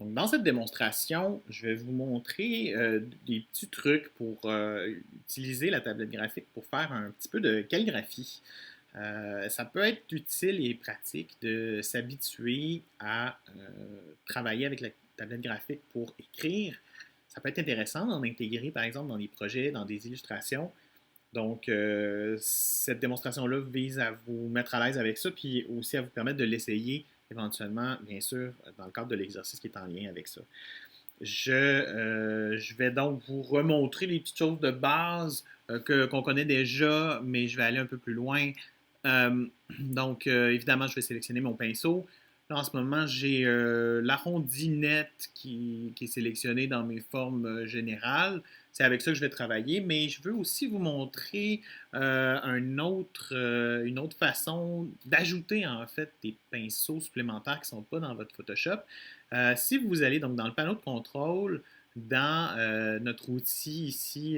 Donc, dans cette démonstration, je vais vous montrer des petits trucs pour utiliser la tablette graphique pour faire un petit peu de calligraphie. Ça peut être utile et pratique de s'habituer à travailler avec la tablette graphique pour écrire. Ça peut être intéressant d'en intégrer, par exemple, dans des projets, dans des illustrations. Donc, cette démonstration-là vise à vous mettre à l'aise avec ça, puis aussi à vous permettre de l'essayer éventuellement, bien sûr, dans le cadre de l'exercice qui est en lien avec ça. Je vais donc vous remontrer les petites choses de base qu'on connaît déjà, mais je vais aller un peu plus loin. Évidemment, je vais sélectionner mon pinceau. Là, en ce moment, j'ai l'arrondi net qui est sélectionné dans mes formes générales. C'est avec ça que je vais travailler, mais je veux aussi vous montrer une autre façon d'ajouter en fait des pinceaux supplémentaires qui ne sont pas dans votre Photoshop. Si vous allez donc dans le panneau de contrôle, dans notre outil ici,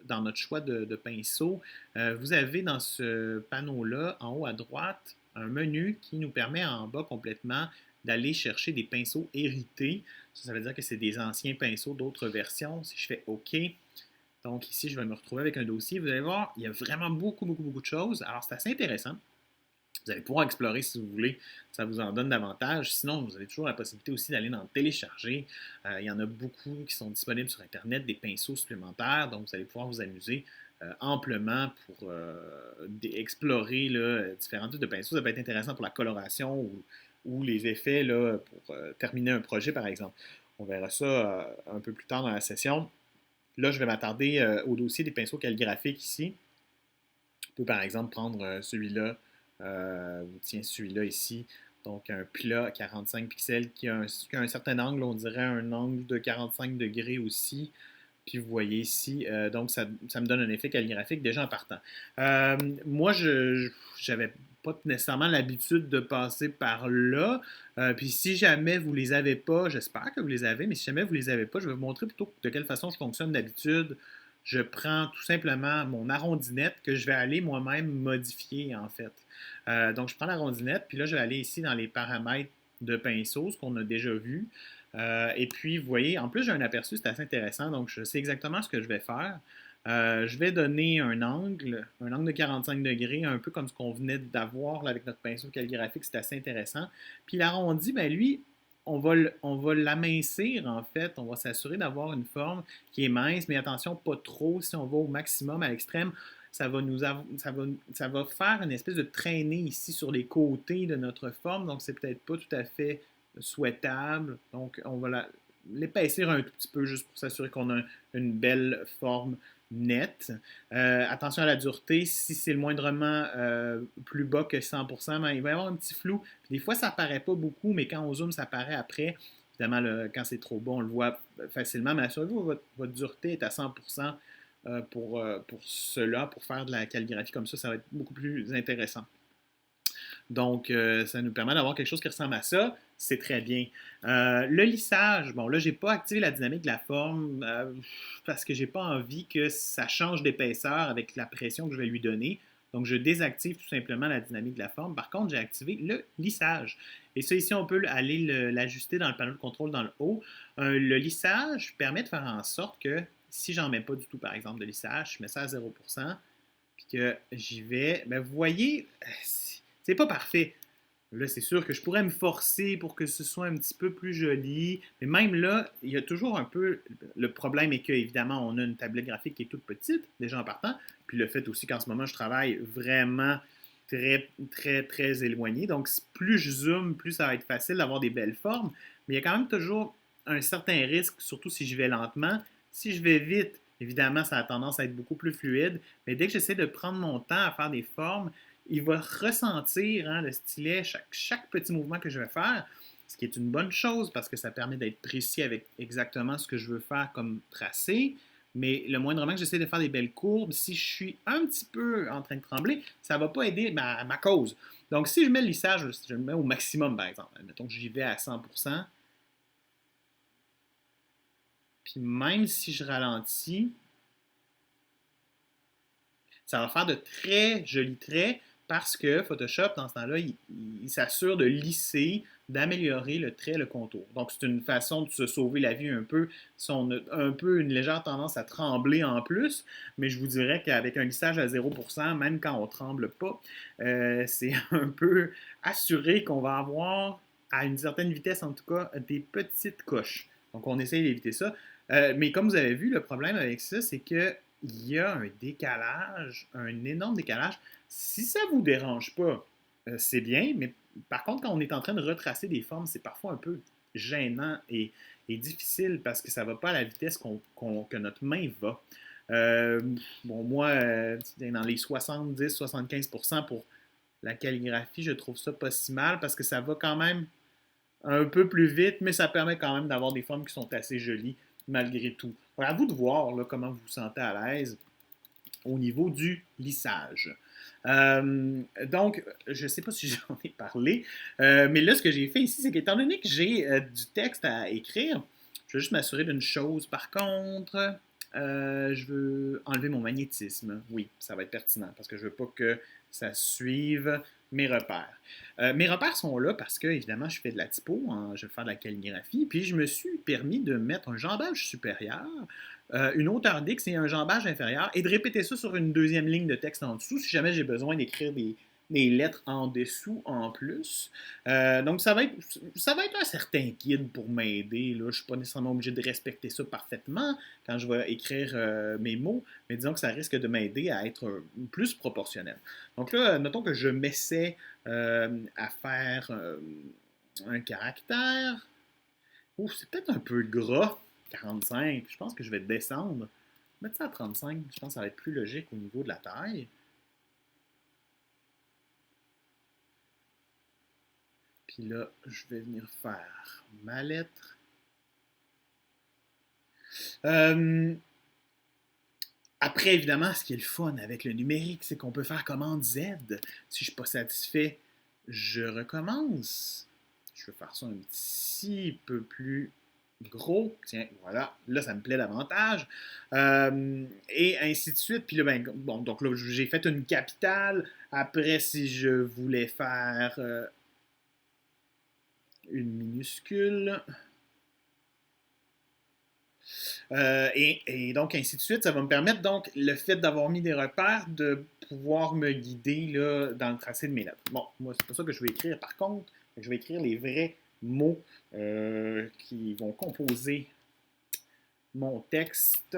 dans notre choix de pinceau, vous avez dans ce panneau-là, en haut à droite, un menu qui nous permet en bas complètement d'aller chercher des pinceaux hérités. Ça veut dire que c'est des anciens pinceaux d'autres versions. Si je fais OK, donc ici, je vais me retrouver avec un dossier. Vous allez voir, il y a vraiment beaucoup de choses. Alors, c'est assez intéressant. Vous allez pouvoir explorer si vous voulez, ça vous en donne davantage. Sinon, vous avez toujours la possibilité aussi d'aller en télécharger. Il y en a beaucoup qui sont disponibles sur Internet, des pinceaux supplémentaires, donc vous allez pouvoir vous amuser amplement pour explorer là, différents types de pinceaux. Ça peut être intéressant pour la coloration ou les effets là, pour terminer un projet, par exemple. On verra ça un peu plus tard dans la session. Là, je vais m'attarder au dossier des pinceaux calligraphiques ici. On peut par exemple prendre celui-là, ou tiens celui-là ici, donc un plat 45 pixels qui a un certain angle, on dirait un angle de 45 degrés aussi. Puis vous voyez ici, donc ça me donne un effet calligraphique déjà en partant. Moi, je n'avais pas nécessairement l'habitude de passer par là. Puis si jamais vous les avez pas, j'espère que vous les avez, mais si jamais vous les avez pas, je vais vous montrer plutôt de quelle façon je fonctionne d'habitude. Je prends tout simplement mon arrondinette que je vais aller moi-même modifier en fait. Donc je prends l'arrondinette, puis là je vais aller ici dans les paramètres de pinceau, ce qu'on a déjà vu. Et puis, vous voyez, en plus, j'ai un aperçu, c'est assez intéressant, donc je sais exactement ce que je vais faire. Je vais donner un angle de 45 degrés, un peu comme ce qu'on venait d'avoir avec notre pinceau calligraphique, c'est assez intéressant. Puis l'arrondi, ben lui, on va l'amincir en fait, on va s'assurer d'avoir une forme qui est mince, mais attention, pas trop, si on va au maximum, à l'extrême, ça va faire une espèce de traînée ici sur les côtés de notre forme, donc c'est peut-être pas tout à fait souhaitable. Donc, on va l'épaissir un tout petit peu juste pour s'assurer qu'on a une belle forme nette. Attention à la dureté, si c'est le moindrement plus bas que 100%, ben, il va y avoir un petit flou. Puis des fois, ça paraît pas beaucoup, mais quand on zoome, ça paraît après. Évidemment, quand c'est trop bas, on le voit facilement, mais assurez-vous que votre dureté est à 100% pour cela, pour faire de la calligraphie comme ça va être beaucoup plus intéressant. Donc, ça nous permet d'avoir quelque chose qui ressemble à ça. C'est très bien. Le lissage, bon, là, je n'ai pas activé la dynamique de la forme parce que je n'ai pas envie que ça change d'épaisseur avec la pression que je vais lui donner. Donc, je désactive tout simplement la dynamique de la forme. Par contre, j'ai activé le lissage. Et ça, ici, on peut aller l'ajuster dans le panneau de contrôle dans le haut. Le lissage permet de faire en sorte que si j'en mets pas du tout, par exemple, de lissage, je mets ça à 0%, puis que j'y vais, ben, vous voyez, c'est pas parfait. Là, c'est sûr que je pourrais me forcer pour que ce soit un petit peu plus joli. Mais même là, il y a toujours un peu. Le problème est qu'évidemment, on a une tablette graphique qui est toute petite, déjà en partant. Puis le fait aussi qu'en ce moment, je travaille vraiment très éloigné. Donc, plus je zoome, plus ça va être facile d'avoir des belles formes. Mais il y a quand même toujours un certain risque, surtout si je vais lentement. Si je vais vite, évidemment, ça a tendance à être beaucoup plus fluide. Mais dès que j'essaie de prendre mon temps à faire des formes, il va ressentir le stylet, chaque petit mouvement que je vais faire, ce qui est une bonne chose parce que ça permet d'être précis avec exactement ce que je veux faire comme tracé. Mais le moindrement que j'essaie de faire des belles courbes, si je suis un petit peu en train de trembler, ça ne va pas aider ma cause. Donc, si je mets le lissage, je le mets au maximum, par exemple. Mettons que j'y vais à 100%. Puis même si je ralentis, ça va faire de très jolis traits parce que Photoshop, dans ce temps-là, il s'assure de lisser, d'améliorer le trait, le contour. Donc, c'est une façon de se sauver la vie un peu si on a un peu une légère tendance à trembler en plus, mais je vous dirais qu'avec un lissage à 0%, même quand on ne tremble pas, c'est un peu assuré qu'on va avoir, à une certaine vitesse en tout cas, des petites coches. Donc, on essaye d'éviter ça. Mais comme vous avez vu, le problème avec ça, c'est que il y a un décalage, un énorme décalage. Si ça ne vous dérange pas, c'est bien, mais par contre, quand on est en train de retracer des formes, c'est parfois un peu gênant et difficile parce que ça ne va pas à la vitesse que notre main va. Euh, bon, moi, dans les 70-75% pour la calligraphie, je trouve ça pas si mal parce que ça va quand même un peu plus vite, mais ça permet quand même d'avoir des formes qui sont assez jolies malgré tout. Alors, à vous de voir là, comment vous vous sentez à l'aise au niveau du lissage. Donc, je ne sais pas si j'en ai parlé, mais là, ce que j'ai fait ici, c'est qu'étant donné que j'ai du texte à écrire, je vais juste m'assurer d'une chose. Par contre, je veux enlever mon magnétisme. Oui, ça va être pertinent parce que je ne veux pas que ça suive mes repères. Mes repères sont là parce que, évidemment, je fais de la typo, hein, je vais faire de la calligraphie, puis je me suis permis de mettre un jambage supérieur, une hauteur d'X et un jambage inférieur, et de répéter ça sur une deuxième ligne de texte en dessous si jamais j'ai besoin d'écrire des lettres en dessous en plus. Donc, ça va être un certain guide pour m'aider. Je ne suis pas nécessairement obligé de respecter ça parfaitement quand je vais écrire mes mots, mais disons que ça risque de m'aider à être plus proportionnel. Donc là, notons que je m'essaie à faire un caractère. Ouf, c'est peut-être un peu gras, 45. Je pense que je vais descendre. Mettre ça à 35, je pense que ça va être plus logique au niveau de la taille. Puis là, je vais venir faire ma lettre. Euh, Après, évidemment, ce qui est le fun avec le numérique, c'est qu'on peut faire commande Z. Si je ne suis pas satisfait, je recommence. Je vais faire ça un petit peu plus gros. Tiens, voilà. Là, ça me plaît davantage. Et ainsi de suite. Puis là, ben, bon, donc là, j'ai fait une capitale. Après, si je voulais faire une minuscule, et donc, ainsi de suite, ça va me permettre, donc, le fait d'avoir mis des repères, de pouvoir me guider là, dans le tracé de mes lettres. Bon, moi, c'est pas ça que je vais écrire. Par contre, je vais écrire les vrais mots qui vont composer mon texte.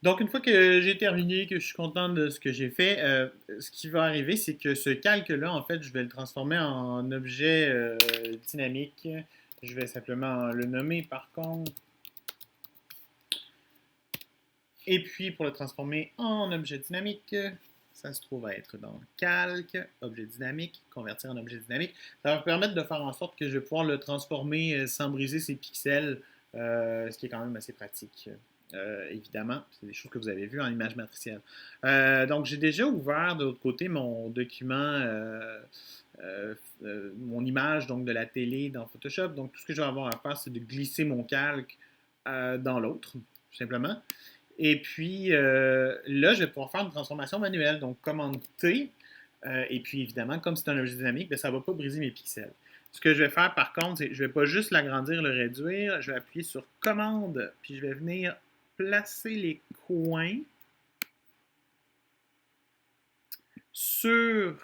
Donc, une fois que j'ai terminé, que je suis content de ce que j'ai fait, ce qui va arriver, c'est que ce calque-là, en fait, je vais le transformer en objet dynamique. Je vais simplement le nommer, par contre. Et puis, pour le transformer en objet dynamique, ça se trouve à être dans calque, objet dynamique, convertir en objet dynamique. Ça va me permettre de faire en sorte que je vais pouvoir le transformer sans briser ses pixels, ce qui est quand même assez pratique. Évidemment, c'est des choses que vous avez vues en image matricielle. Donc, j'ai déjà ouvert de l'autre côté mon document, mon image donc de la télé dans Photoshop. Donc, tout ce que je vais avoir à faire, c'est de glisser mon calque dans l'autre, tout simplement. Et puis là, je vais pouvoir faire une transformation manuelle. Donc, commande T. Et puis, évidemment, comme c'est un objet dynamique, ben, ça ne va pas briser mes pixels. Ce que je vais faire, par contre, c'est que je ne vais pas juste l'agrandir, le réduire. Je vais appuyer sur commande. Puis, je vais venir placer les coins sur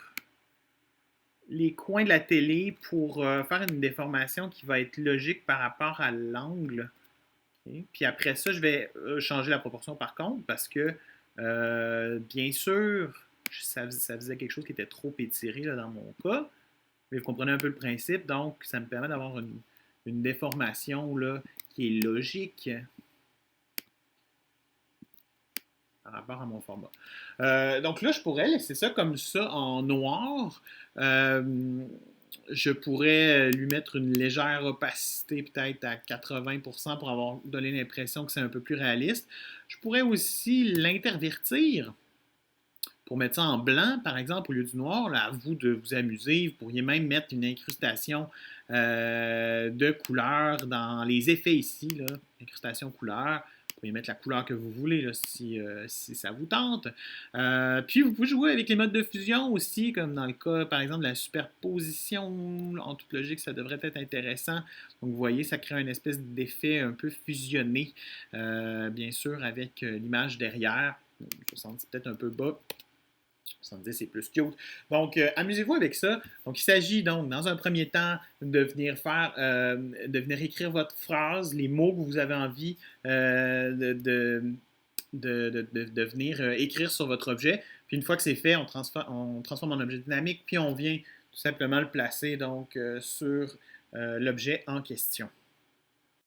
les coins de la télé pour faire une déformation qui va être logique par rapport à l'angle. Okay. Puis après ça, je vais changer la proportion par contre parce que, bien sûr, ça faisait quelque chose qui était trop étiré là, dans mon cas. Mais vous comprenez un peu le principe, donc ça me permet d'avoir une déformation là, qui est logique par rapport à mon format. Donc là, je pourrais laisser ça comme ça en noir. je pourrais lui mettre une légère opacité, peut-être à 80% pour avoir donné l'impression que c'est un peu plus réaliste. Je pourrais aussi l'intervertir pour mettre ça en blanc, par exemple, au lieu du noir. Là, à vous de vous amuser. Vous pourriez même mettre une incrustation de couleur dans les effets ici, là, incrustation couleur. Vous pouvez mettre la couleur que vous voulez là, si ça vous tente. Puis vous pouvez jouer avec les modes de fusion aussi, comme dans le cas, par exemple, de la superposition. En toute logique, ça devrait être intéressant. Donc vous voyez, ça crée une espèce d'effet un peu fusionné, bien sûr, avec l'image derrière. 70 peut-être un peu bas. 70, c'est plus cute. Donc, amusez-vous avec ça. Donc, il s'agit donc, dans un premier temps, de venir écrire votre phrase, les mots que vous avez envie de venir écrire sur votre objet. Puis, une fois que c'est fait, on transforme en objet dynamique, puis on vient tout simplement le placer donc sur l'objet en question.